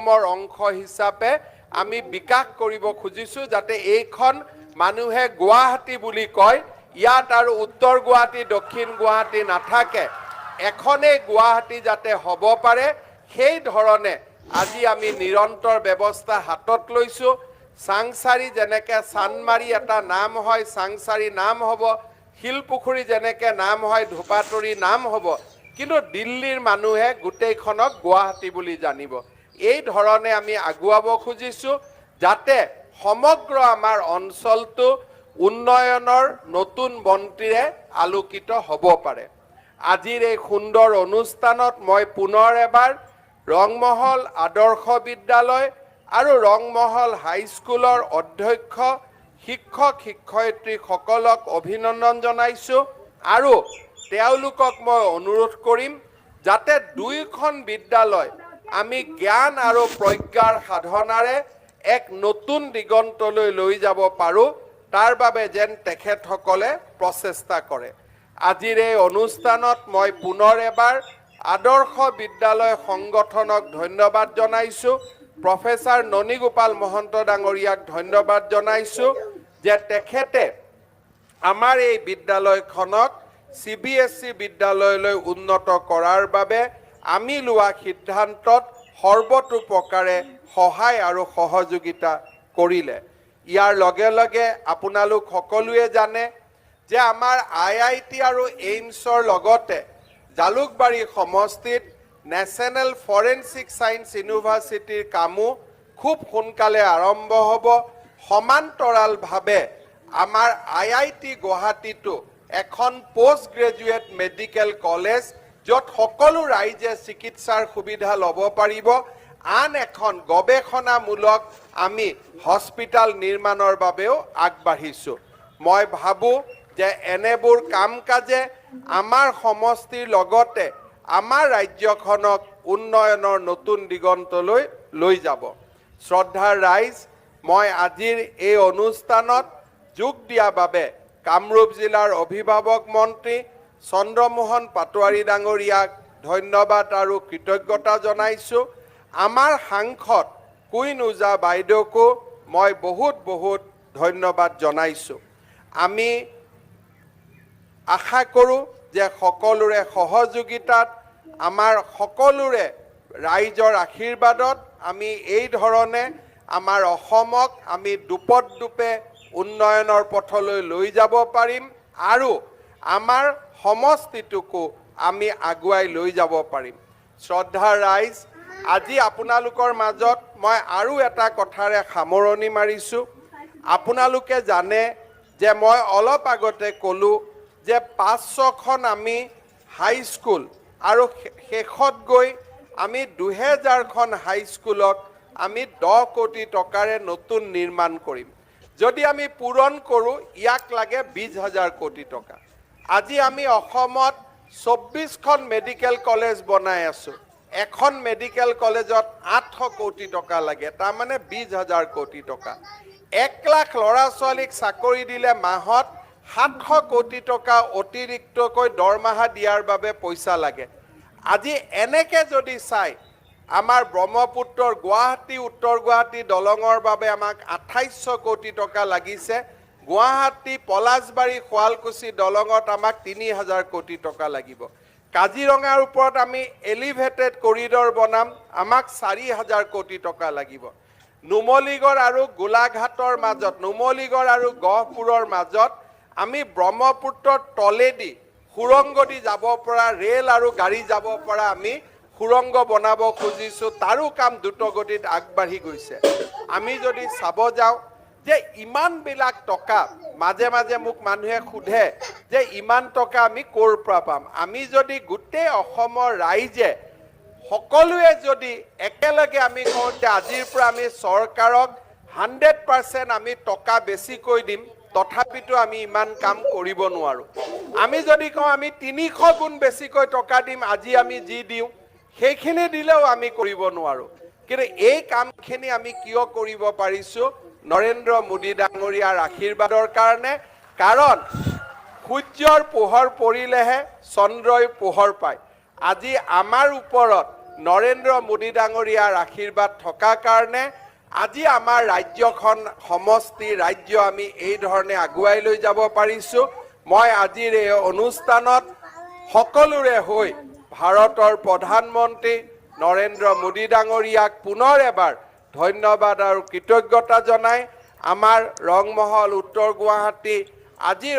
উদ্যমৰ অংশ হিচাপে আমি বিকাশ কৰিব খুজিছো যাতে এইখন মানুহে গুৱাহাটী বুলি কয় ইয়াত আৰু উত্তৰ গুৱাহাটী দক্ষিণ গুৱাহাটী নাথাকে এখনেই গুৱাহাটী যাতে হ'ব পাৰে সেই ধৰণে আজি আমি নিৰন্তৰ ব্যৱস্থা হাতত লৈছো সাংসাৰী যেনেকে চানমাৰী এটা নাম হয় সাংসাৰী নাম হ'ব শিলপুখুৰী যেনেকে নাম হয় ধোপাতৰি নাম হ'ব কিন্তু দিল্লীৰ মানুহে গোটেইখনক গুৱাহাটী বুলি জানিব এই ধৰণে আমি আগুৱাব খুজিছো যাতে সমগ্ৰ আমাৰ অঞ্চলটো উন্নয়নৰ নতুন মন্ত্ৰীৰে আলোকিত হ'ব পাৰে আজিৰ এই সুন্দৰ অনুষ্ঠানত মই পুনৰ এবাৰ ৰংমহল আদৰ্শ বিদ্যালয় আৰু ৰংমহল হাইস্কুলৰ অধ্যক্ষ শিক্ষক শিক্ষয়িত্ৰীসকলক অভিনন্দন জনাইছো আৰু তেওঁলোকক মই অনুৰোধ কৰিম যাতে দুইখন বিদ্যালয় আমি জ্ঞান আৰু প্ৰজ্ঞাৰ সাধনাৰে এক নতুন দিগন্তলৈ লৈ যাব পাৰো তাৰ বাবে যেন তেখেতসকলে প্ৰচেষ্টা কৰে আজিৰ এই অনুষ্ঠানত মই পুনৰ এবাৰ আদৰ্শ বিদ্যালয় সংগঠনক ধন্যবাদ জনাইছো প্ৰফেসৰ ননীগোপাল মহন্ত ডাঙৰীয়াক ধন্যবাদ জনাইছো যে তেখেতে আমাৰ এই বিদ্যালয়খনক CBSE বিদ্যালয়লৈ উন্নত কৰাৰ বাবে আমি লোৱা সিদ্ধান্তত সৰ্বতোপ্ৰকাৰে সহায় আৰু সহযোগিতা কৰিলে ইয়াৰ লগে লগে আপোনালোক সকলোৱে জানে যে আমাৰ IIT আৰু এইমছৰ লগতে জালুকবাৰী সমষ্টিত নেশ্যনেল ফৰেনচিক সায়েন্স ইউনিভাৰ্চিটিৰ কামো খুব সোনকালে আৰম্ভ হ'ব সমান্তৰালভাৱে আমাৰ IIT গুৱাহাটীটো এখন পোষ্ট গ্ৰেজুৱেট মেডিকেল কলেজ য'ত সকলো ৰাইজে চিকিৎসাৰ সুবিধা ল'ব পাৰিব আন এখন গৱেষণামূলক আমি হস্পিটাল নিৰ্মাণৰ বাবেও আগবাঢ়িছো মই ভাবো যে এনেবোৰ কাম কাজে আমাৰ সমষ্টিৰ লগতে আমাৰ ৰাজ্যখনক উন্নয়নৰ নতুন দিগন্তলৈ লৈ যাব শ্ৰদ্ধাৰ ৰাইজ মই আজিৰ এই অনুষ্ঠানত যোগ দিয়া বাবে কামৰূপ জিলাৰ অভিভাৱক মন্ত্ৰী চন্দ্ৰমোহন পাটোৱাৰী ডাঙৰীয়াক ধন্যবাদ আৰু কৃতজ্ঞতা জনাইছো আমাৰ সাংসদ কুইন উজা বাইদেউকো মই বহুত ধন্যবাদ জনাইছো আমি আশা কৰোঁ যে সকলোৰে সহযোগিতাত আমাৰ সকলোৰে ৰাইজৰ আশীৰ্বাদত আমি এই ধৰণে আমাৰ অসমক আমি দুপদুপে উন্নয়নৰ পথলৈ লৈ যাব পাৰিম আৰু আমাৰ সমষ্টিটোকো আমি আগুৱাই লৈ যাব পাৰিম শ্ৰদ্ধাৰ ৰাইজ আজি আপোনালোকৰ মাজত মই আৰু এটা কথাৰে সামৰণি মাৰিছো আপোনালোকে জানে যে মই অলপ আগতে ক'লো যে 500খন আমি হাইস্কুল আৰু শেষত গৈ আমি 2000খন হাইস্কুলক আমি 10 কোটি টকাৰে নতুন নিৰ্মাণ কৰিম যদি আমি পূৰণ কৰোঁ ইয়াক লাগে 20,000 কোটি টকা আজি আমি অসমত 24খন মেডিকেল কলেজ বনাই আছো এখন মেডিকেল কলেজত 800 কোটি টকা লাগে তাৰ মানে 20,000 কোটি টকা 1 লাখ ল'ৰা ছোৱালীক চাকৰি দিলে মাহত 700 কোটি টকা অতিৰিক্তকৈ দৰমহা দিয়াৰ বাবে পইচা লাগে আজি এনেকে যদি চাই আমাৰ ব্ৰহ্মপুত্ৰৰ গুৱাহাটী উত্তৰ গুৱাহাটী দলঙৰ বাবে আমাক 2800 কোটি টকা লাগিছে গুৱাহাটী পলাশবাৰী শুৱালকুছি দলঙত আমাক 3000 কোটি টকা লাগিব কাজিৰঙাৰ ওপৰত আমি এলিভেটেড কৰিডৰ বনাম আমাক 4000 কোটি টকা লাগিব নুমলীগড় আৰু গোলাঘাটৰ মাজত নুমলীগড় আৰু গহপুৰৰ মাজত আমি ব্ৰহ্মপুত্ৰৰ তলেদি সুৰংগ দি যাব পৰা ৰেল আৰু গাড়ী যাব পৰা আমি সুৰংগ বনাব খুজিছো তাৰো কাম দ্ৰুতগতিত আগবাঢ়ি গৈছে আমি যদি চাব যাওঁ যে ইমানবিলাক টকা মাজে মাজে মোক মানুহে সোধে যে ইমান টকা আমি ক'ৰ পৰা পাম আমি যদি গোটেই অসমৰ ৰাইজে সকলোৱে যদি একেলগে আমি কওঁ যে আজিৰ পৰা আমি চৰকাৰক 100% আমি টকা বেছিকৈ দিম তথাপিতো আমি ইমান কাম কৰিব নোৱাৰো আমি যদি কওঁ আমি 300 গুণ বেছিকৈ টকা দিম আজি আমি যি দিওঁ সেইখিনি দিলেও আমি কৰিব নোৱাৰো কিন্তু এই কামখিনি আমি কিয় কৰিব পাৰিছো নৰেন্দ্ৰ মোদী ডাঙৰীয়াৰ আশীৰ্বাদৰ কাৰণে কাৰণ সূৰ্যৰ পোহৰ পৰিলেহে চন্দ্ৰই পোহৰ পায় আজি আমাৰ ওপৰত নৰেন্দ্ৰ মোদী ডাঙৰীয়াৰ আশীৰ্বাদ থকা কাৰণে আজি আমাৰ ৰাজ্যখন সমষ্টি ৰাজ্য আমি এই ধৰণে আগুৱাই লৈ যাব পাৰিছোঁ। মই আজিৰ এই অনুষ্ঠানত সকলোৰে হৈ ভাৰতৰ প্ৰধানমন্ত্ৰী নৰেন্দ্ৰ মোদী ডাঙৰীয়াক পুনৰ এবাৰ ধন্যবাদ আৰু কৃতজ্ঞতা জনাই আমাৰ ৰংমহল উত্তৰ গুৱাহাটী আজিৰ